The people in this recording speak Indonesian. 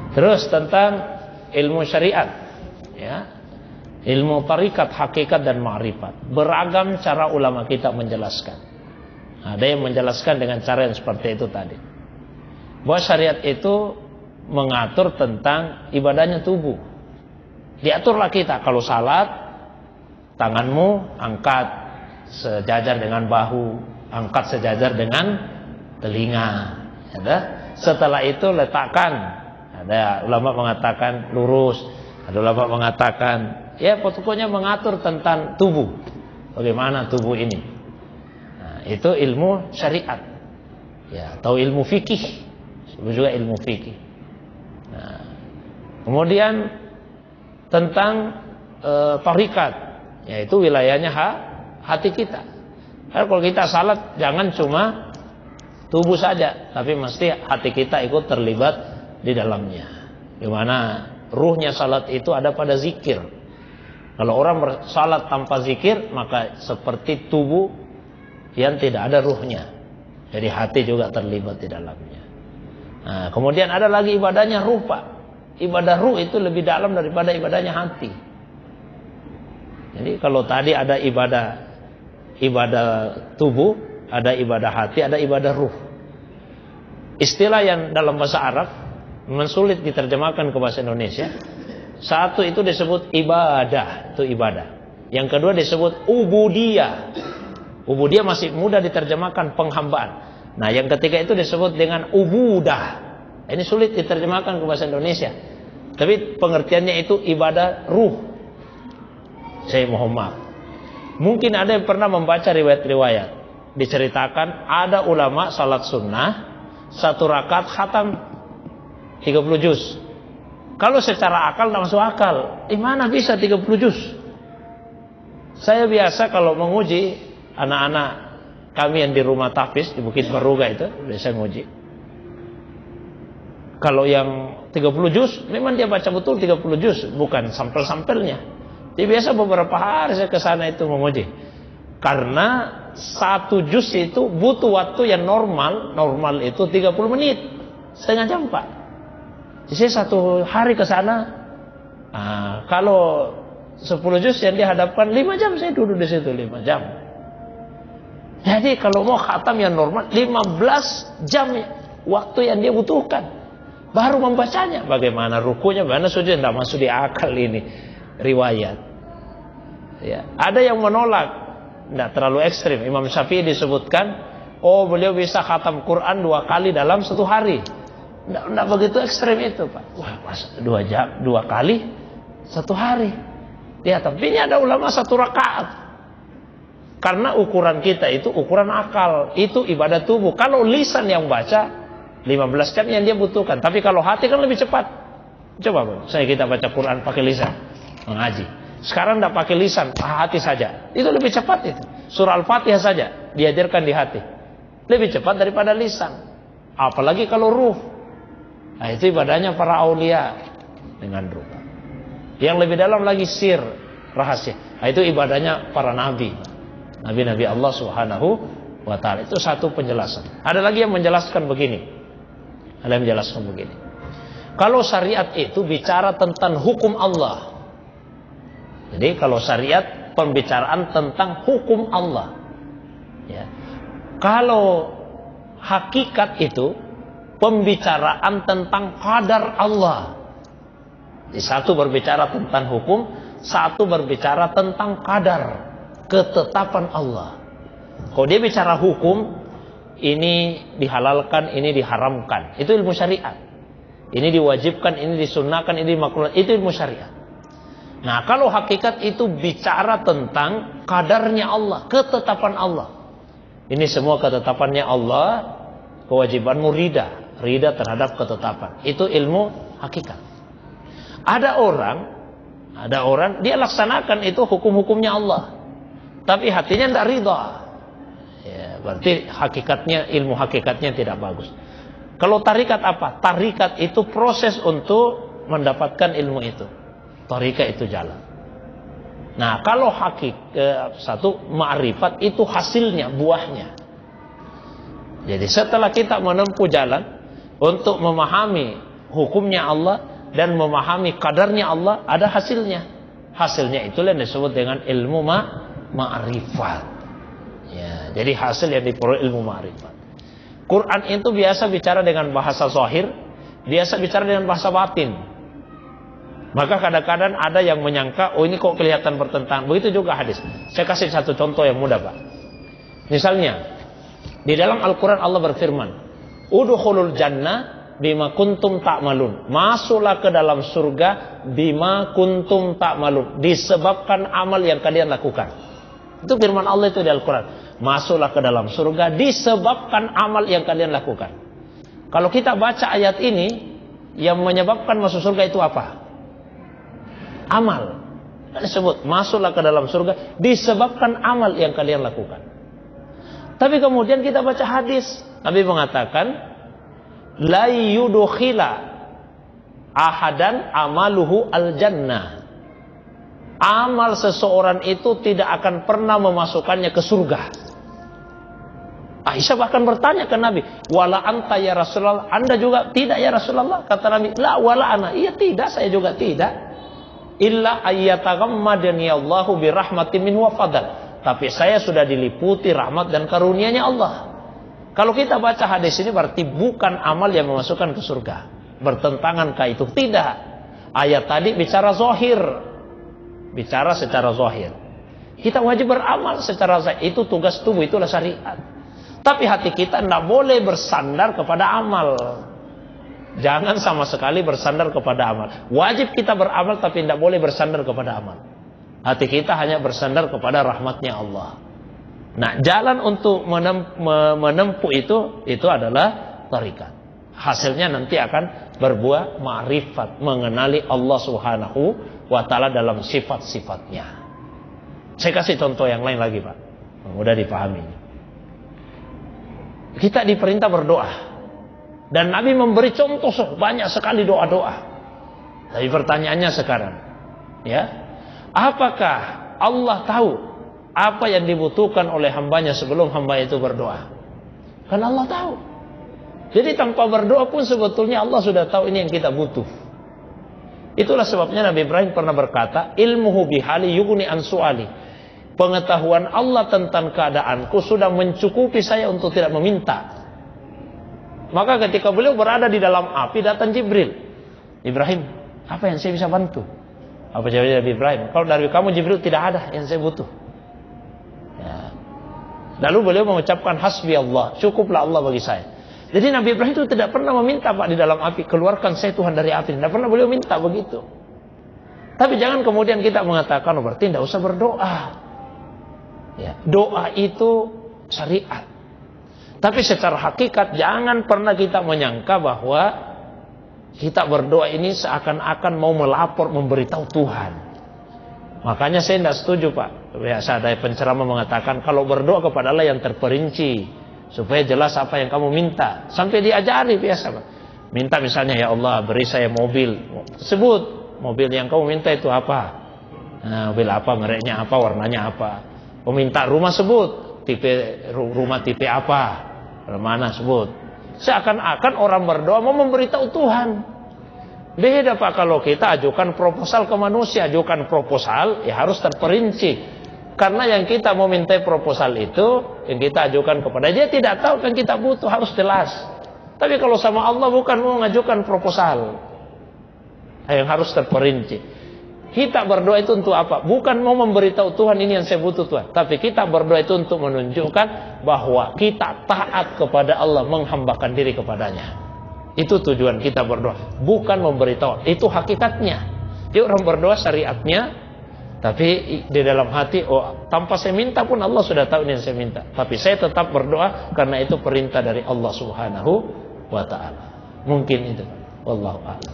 Terus tentang ilmu syariat, ya, ilmu tarikat, hakikat dan ma'rifat. Beragam cara ulama kita menjelaskan. Ada yang menjelaskan dengan cara yang seperti itu tadi. Bahwa syariat itu mengatur tentang ibadahnya tubuh. Diaturlah kita, kalau salat, tanganmu angkat sejajar dengan bahu, angkat sejajar dengan telinga. Ada. Setelah itu letakkan. Ada ulama mengatakan lurus, ada ulama mengatakan, ya pokoknya mengatur tentang tubuh. Bagaimana tubuh ini? Nah, itu ilmu syariat. Ya, atau ilmu fikih. Itu juga ilmu fikih. Nah, kemudian tentang tarikat, yaitu wilayahnya hati kita. Karena kalau kita salat jangan cuma tubuh saja, tapi mesti hati kita ikut terlibat di dalamnya. Dimana ruhnya salat itu ada pada zikir. Kalau orang bersalat tanpa zikir, maka seperti tubuh yang tidak ada ruhnya. Jadi hati juga terlibat di dalamnya. Nah, kemudian ada lagi ibadahnya ruh, Pak. Ibadah ruh itu lebih dalam daripada ibadahnya hati. Jadi kalau tadi ada ibadah tubuh, ada ibadah hati, ada ibadah ruh. Istilah yang dalam bahasa Arab mensulit diterjemahkan ke bahasa Indonesia. Satu itu disebut ibadah, itu ibadah. Yang kedua disebut ubudiyah. Ubudiyah masih mudah diterjemahkan, penghambaan. Nah, yang ketiga itu disebut dengan ubudah. Ini sulit diterjemahkan ke bahasa Indonesia. Tapi pengertiannya itu ibadah ruh. Saya mohon maaf. Mungkin ada yang pernah membaca riwayat-riwayat. Diceritakan ada ulama salat sunnah, satu rakaat khatam 30 juz. Kalau secara akal tidak masuk akal. Mana bisa 30 juz? Saya biasa kalau menguji anak-anak kami yang di rumah tahfiz di Bukit Baruga itu, biasa menguji. Kalau yang 30 juz, memang dia baca betul 30 juz, bukan sampel-sampelnya. Jadi biasa beberapa hari saya ke sana itu menguji. Karena satu juz itu butuh waktu yang normal itu 30 menit, setengah jam, Pak. Jadi saya satu hari ke sana, kalau 10 juz yang dihadapkan 5 jam saya duduk di situ 5 jam. Jadi kalau mau khatam yang normal 15 jam waktu yang dia butuhkan baru membacanya. Bagaimana rukunya, bagaimana sujud, tidak masuk di akal ini riwayat. Ya, ada yang menolak, tidak terlalu ekstrim. Imam Syafi'i disebutkan, beliau bisa khatam Quran 2 kali dalam 1 hari. Tidak begitu ekstrim itu, Pak. Wah, masa 2 jam, 2 kali 1 hari. Ya, tapi ini ada ulama 1 rakaat. Karena ukuran kita itu ukuran akal, itu ibadah tubuh. Kalau lisan yang baca 15 jam yang dia butuhkan, tapi kalau hati kan lebih cepat. Coba, Bang, kita baca Quran pakai lisan, mengaji. Sekarang tidak pakai lisan, hati saja. Itu lebih cepat itu. Surah Al-Fatihah saja diajarkan di hati. Lebih cepat daripada lisan. Apalagi kalau ruh. Nah, itu ibadahnya para aulia dengan ruh. Yang lebih dalam lagi sir, rahasia. Nah, itu ibadahnya para nabi. Nabi-nabi Allah Subhanahu wa ta'ala. Itu satu penjelasan. Ada lagi yang menjelaskan begini. Ada yang menjelaskan begini. Kalau syariat itu bicara tentang hukum Allah. Jadi kalau syariat pembicaraan tentang hukum Allah. Ya. Kalau hakikat itu pembicaraan tentang qadar Allah. Jadi satu berbicara tentang hukum, satu berbicara tentang qadar, ketetapan Allah. Kalau dia bicara hukum, ini dihalalkan, ini diharamkan, itu ilmu syariat. Ini diwajibkan, ini disunnahkan, ini dimakruhkan, itu ilmu syariat. Nah, kalau hakikat itu bicara tentang qadarnya Allah, ketetapan Allah. Ini semua ketetapannya Allah, kewajibanmu ridha terhadap ketetapan. Itu ilmu hakikat. Ada orang dia laksanakan itu hukum-hukumnya Allah, tapi hatinya tidak ridha. Ya, berarti hakikatnya, ilmu hakikatnya tidak bagus. Kalau tarikat apa? Tarikat itu proses untuk mendapatkan ilmu itu. Tarikat itu jalan. Nah, kalau satu ma'rifat itu hasilnya, buahnya. Jadi setelah kita menempuh jalan untuk memahami hukumnya Allah dan memahami kadarnya Allah, ada hasilnya. Hasilnya itulah yang disebut dengan ilmu ma'rifat. Ya, jadi hasil yang diperoleh ilmu ma'rifat. Quran itu biasa bicara dengan bahasa zahir, biasa bicara dengan bahasa batin. Maka kadang-kadang ada yang menyangka, oh ini kok kelihatan bertentangan. Begitu juga hadis. Saya kasih satu contoh yang mudah, Pak. Misalnya, di dalam Al-Quran Allah berfirman, udkhulul jannah bima kuntum ta'malun. Masuklah ke dalam surga bima kuntum ta'malun. Disebabkan amal yang kalian lakukan. Itu firman Allah itu di Al-Quran. Masuklah ke dalam surga disebabkan amal yang kalian lakukan. Kalau kita baca ayat ini, yang menyebabkan masuk surga itu apa? Amal. Disebut masuklah ke dalam surga disebabkan amal yang kalian lakukan. Tapi kemudian kita baca hadis, Nabi mengatakan la yudkhila ahadan amaluhu al-jannah. Amal seseorang itu tidak akan pernah memasukkannya ke surga. Aisyah bahkan bertanya ke Nabi, wala anta ya Rasulullah, Anda juga tidak ya Rasulullah? Kata Nabi, la wala ana, iya tidak, saya juga tidak. Illa ayyataghammadani Allahu birahmatin minhu wa fadl. Tapi saya sudah diliputi rahmat dan karunia-Nya Allah. Kalau kita baca hadis ini berarti bukan amal yang memasukkan ke surga. Bertentangan kah itu? Tidak. Ayat tadi bicara zahir. Bicara secara zahir. Kita wajib beramal secara zahir. Itu tugas tubuh, itulah syariat. Tapi hati kita tidak boleh bersandar kepada amal. Jangan sama sekali bersandar kepada amal. Wajib kita beramal tapi tidak boleh bersandar kepada amal. Hati kita hanya bersandar kepada rahmatnya Allah. Nah, jalan untuk menempuh itu adalah tarikat. Hasilnya nanti akan berbuah ma'rifat, mengenali Allah Subhanahu wa ta'ala dalam sifat-sifatnya. Saya kasih contoh yang lain lagi, Pak. Mudah dipahami. Kita diperintah berdoa. Dan Nabi memberi contoh banyak sekali doa-doa. Tapi pertanyaannya sekarang, ya, apakah Allah tahu apa yang dibutuhkan oleh hambanya sebelum hamba itu berdoa? Karena Allah tahu. Jadi tanpa berdoa pun sebetulnya Allah sudah tahu ini yang kita butuh. Itulah sebabnya Nabi Ibrahim pernah berkata, ilmuhu bihali yughni an su'ali. Pengetahuan Allah tentang keadaanku sudah mencukupi saya untuk tidak meminta. Maka ketika beliau berada di dalam api, datang Jibril. Ibrahim, apa yang saya bisa bantu? Apa jawabnya Nabi Ibrahim? Kalau dari kamu Jibril tidak ada yang saya butuh. Ya. Lalu beliau mengucapkan hasbi Allah, cukuplah Allah bagi saya. Jadi Nabi Ibrahim itu tidak pernah meminta, Pak, di dalam api, keluarkan saya Tuhan dari api. Tidak pernah beliau minta begitu. Tapi jangan kemudian kita mengatakan, oh, berarti tidak usah berdoa. Ya. Doa itu syariat. Tapi secara hakikat jangan pernah kita menyangka bahwa kita berdoa ini seakan-akan mau melapor, memberitahu Tuhan. Makanya saya tidak setuju, Pak. Biasa ada penceramah mengatakan kalau berdoa kepada Allah yang terperinci, supaya jelas apa yang kamu minta. Sampai diajari biasa, Pak. Minta misalnya, ya Allah beri saya mobil. Sebut mobil yang kamu minta itu apa. Nah, mobil apa, mereknya apa, warnanya apa. Meminta rumah, sebut tipe rumah tipe apa. Mana sebut. Seakan-akan orang berdoa mau memberitahu Tuhan. Beda, Pak, kalau kita ajukan proposal ke manusia. Ajukan proposal ya harus terperinci. Karena yang kita mau minta proposal itu, yang kita ajukan kepada dia tidak tahu kan kita butuh, harus jelas. Tapi kalau sama Allah bukan mau mengajukan proposal, yang harus terperinci. Kita berdoa itu untuk apa? Bukan mau memberitahu Tuhan ini yang saya butuh Tuhan. Tapi kita berdoa itu untuk menunjukkan bahwa kita taat kepada Allah, menghambakan diri kepadanya. Itu tujuan kita berdoa. Bukan memberitahu. Itu hakikatnya. Jadi orang berdoa syariatnya. Tapi di dalam hati, oh, tanpa saya minta pun Allah sudah tahu ini yang saya minta. Tapi saya tetap berdoa karena itu perintah dari Allah Subhanahu wa ta'ala. Mungkin itu. Wallahu a'lam.